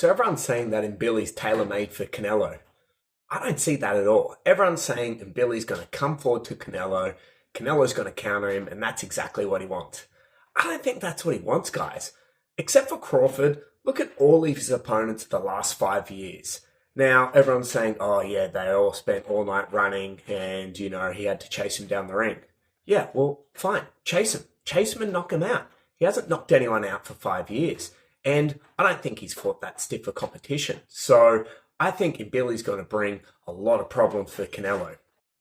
So everyone's saying that Mbilli's tailor-made for Canelo. I don't see that at all. Everyone's saying Mbilli's going to come forward to Canelo, Canelo's going to counter him, and that's exactly what he wants. I don't think that's what he wants, guys. Except for Crawford, look at all of his opponents the last 5 years. Now, everyone's saying, oh yeah, they all spent all night running and, he had to chase him down the ring. Yeah, well, fine. Chase him. Chase him and knock him out. He hasn't knocked anyone out for 5 years. And I don't think he's fought that stiff a competition. So I think Mbilli's going to bring a lot of problems for Canelo.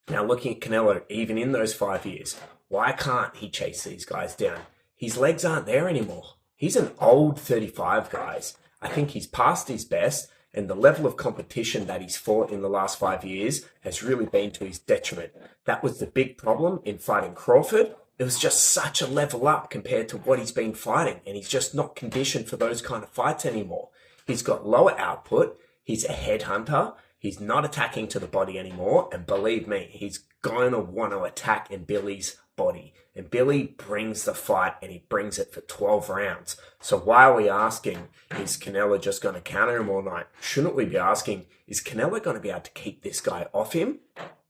Now, looking at Canelo, even in those 5 years, why can't he chase these guys down? His legs aren't there anymore. He's an old 35, guys. I think he's past his best, and the level of competition that he's fought in the last 5 years has really been to his detriment. That was the big problem in fighting Crawford. It was just such a level up compared to what he's been fighting, and he's just not conditioned for those kind of fights anymore. He's got lower output. He's a headhunter. He's not attacking to the body anymore, and believe me, he's going to want to attack Mbilli's body. Mbilli brings the fight, and he brings it for 12 rounds. So why are we asking, is Canelo just going to counter him all night? Shouldn't we be asking, is Canelo going to be able to keep this guy off him?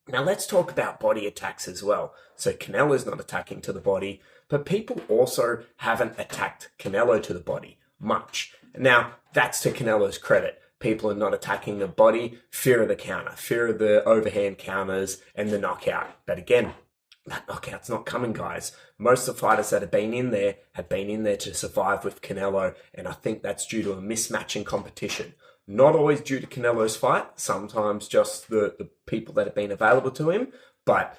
Now let's talk about body attacks as well. So Canelo's not attacking to the body, but people also haven't attacked Canelo to the body much. Now that's to Canelo's credit. People are not attacking the body, fear of the counter, fear of the overhand counters and the knockout. But again, that knockout's not coming, guys. Most of the fighters that have been in there to survive with Canelo, and I think that's due to a mismatch in competition. Not always due to Canelo's fight, sometimes just the people that have been available to him, but,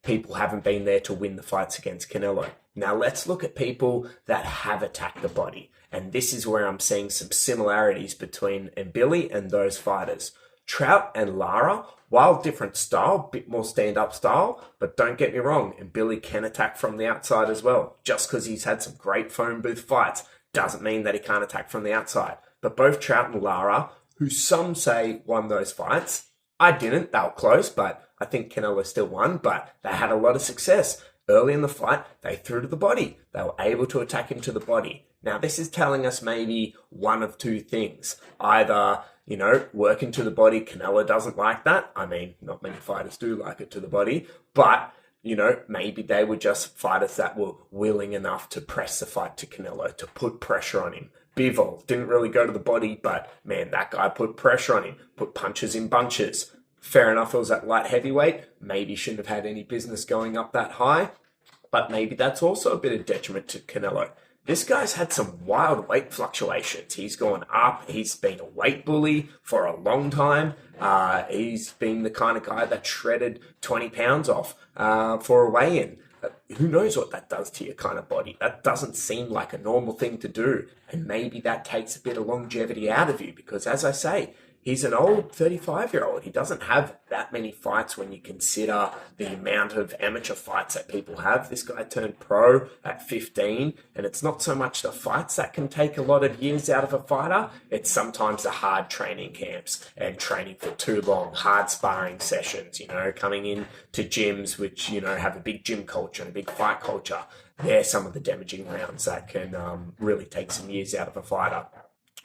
people haven't been there to win the fights against Canelo. Now let's look at people that have attacked the body, and this is where I'm seeing some similarities between Mbilli and those fighters. Trout and Lara, while different style, bit more stand-up style, but don't get me wrong, Mbilli can attack from the outside as well. Just because he's had some great phone booth fights doesn't mean that he can't attack from the outside. But both Trout and Lara, who some say won those fights, I didn't, they were close, but I think Canelo still won, but they had a lot of success. Early in the fight, they threw to the body. They were able to attack him to the body. Now, this is telling us maybe one of two things. Either, working to the body, Canelo doesn't like that. I mean, not many fighters do like it to the body, but, maybe they were just fighters that were willing enough to press the fight to Canelo, to put pressure on him. Bivol didn't really go to the body, but man, that guy put pressure on him, put punches in bunches. Fair enough, it was at light heavyweight. Maybe shouldn't have had any business going up that high, but maybe that's also a bit of detriment to Canelo. This guy's had some wild weight fluctuations. He's gone up. He's been a weight bully for a long time. He's been the kind of guy that shredded 20 pounds off for a weigh-in. Who knows what that does to your kind of body? That doesn't seem like a normal thing to do. And maybe that takes a bit of longevity out of you because, as I say, he's an old 35-year-old. He doesn't have that many fights when you consider the amount of amateur fights that people have. This guy turned pro at 15, and it's not so much the fights that can take a lot of years out of a fighter. It's sometimes the hard training camps and training for too long, hard sparring sessions, coming in to gyms which, have a big gym culture and a big fight culture. They're some of the damaging rounds that can really take some years out of a fighter.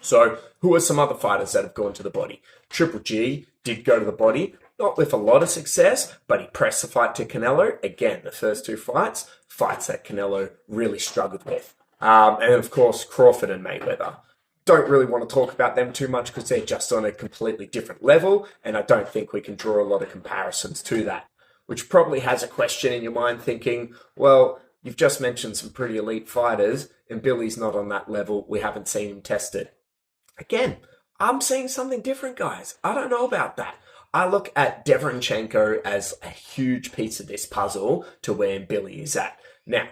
So who are some other fighters that have gone to the body? Triple G did go to the body, not with a lot of success, but he pressed the fight to Canelo. Again, the first two fights that Canelo really struggled with. And of course, Crawford and Mayweather. Don't really want to talk about them too much because they're just on a completely different level, and I don't think we can draw a lot of comparisons to that. Which probably has a question in your mind thinking, well, you've just mentioned some pretty elite fighters, and Billy's not on that level. We haven't seen him tested. Again, I'm seeing something different, guys. I don't know about that. I look at Deverenchenko as a huge piece of this puzzle to where Mbilli is at. Now,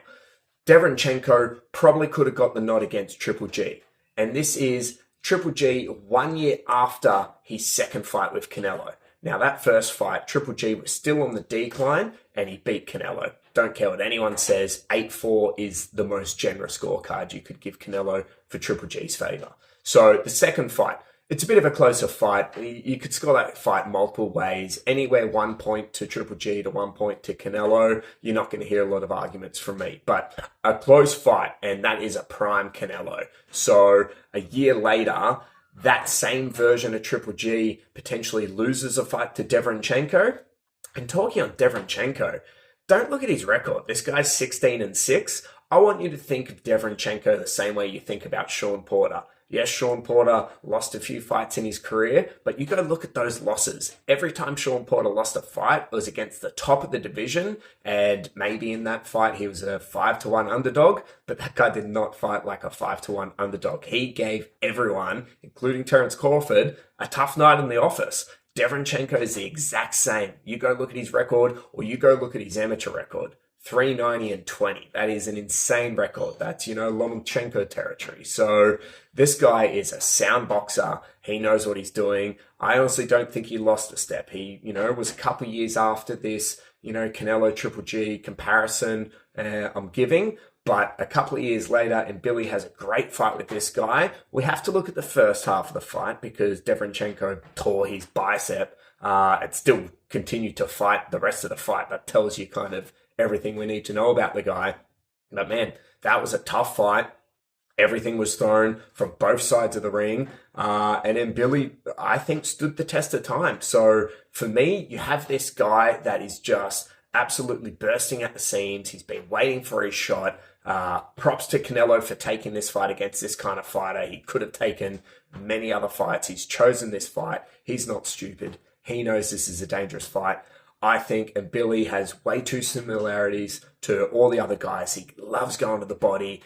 Deverenchenko probably could have got the nod against Triple G. And this is Triple G 1 year after his second fight with Canelo. Now, that first fight, Triple G was still on the decline and he beat Canelo. Don't care what anyone says, 8-4 is the most generous scorecard you could give Canelo for Triple G's favour. So the second fight, it's a bit of a closer fight. You could score that fight multiple ways. Anywhere 1 point to Triple G to 1 point to Canelo. You're not going to hear a lot of arguments from me. But a close fight, and that is a prime Canelo. So a year later, that same version of Triple G potentially loses a fight to Deverenchenko. And talking on Deverenchenko, don't look at his record. This guy's 16-6. I want you to think of Deverenchenko the same way you think about Sean Porter. Yes, Sean Porter lost a few fights in his career, but you got to look at those losses. Every time Sean Porter lost a fight, it was against the top of the division, and maybe in that fight he was a 5-1 underdog, but that guy did not fight like a 5-1 underdog. He gave everyone, including Terence Crawford, a tough night in the office. Deverenchenko is the exact same. You go look at his record, or you go look at his amateur record. 390-20. That is an insane record. That's, Lomachenko territory. So this guy is a sound boxer. He knows what he's doing. I honestly don't think he lost a step. He, was a couple of years after this, Canelo Triple G comparison I'm giving. But a couple of years later, and Mbilli has a great fight with this guy. We have to look at the first half of the fight because Deverenchenko tore his bicep and still continued to fight the rest of the fight. That tells you kind of everything we need to know about the guy. But man, that was a tough fight. Everything was thrown from both sides of the ring. And then Mbilli, I think, stood the test of time. So for me, you have this guy that is just absolutely bursting at the seams. He's been waiting for his shot. Props to Canelo for taking this fight against this kind of fighter. He could have taken many other fights. He's chosen this fight. He's not stupid. He knows this is a dangerous fight. I think Mbilli has way too similarities to all the other guys. He loves going to the body.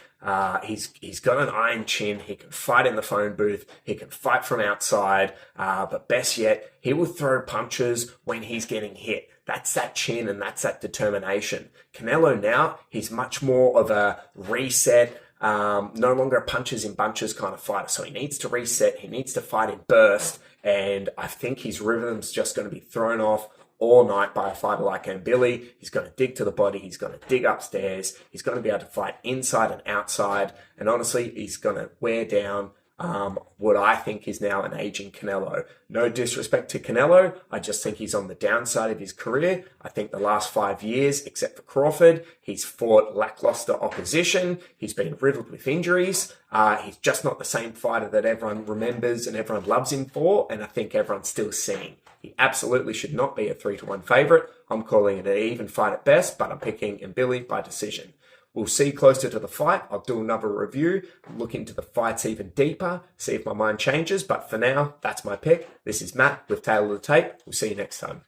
He's got an iron chin. He can fight in the phone booth. He can fight from outside. But best yet, he will throw punches when he's getting hit. That's that chin and that's that determination. Canelo now, he's much more of a reset, no longer a punches in bunches kind of fighter. So he needs to reset. He needs to fight in burst. And I think his rhythm's just going to be thrown off all night by a fighter like Mbilli. He's going to dig to the body. He's going to dig upstairs. He's going to be able to fight inside and outside. And honestly, he's going to wear down what I think is now an aging Canelo. No disrespect to Canelo. I just think he's on the downside of his career. I think the last 5 years, except for Crawford, he's fought lackluster opposition. He's been riddled with injuries. He's just not the same fighter that everyone remembers and everyone loves him for. And I think everyone's still seeing. He absolutely should not be a 3-1 favorite. I'm calling it an even fight at best, but I'm picking Mbilli by decision. We'll see closer to the fight. I'll do another review, look into the fights even deeper, see if my mind changes. But for now, that's my pick. This is Matt with Tail of the Tape. We'll see you next time.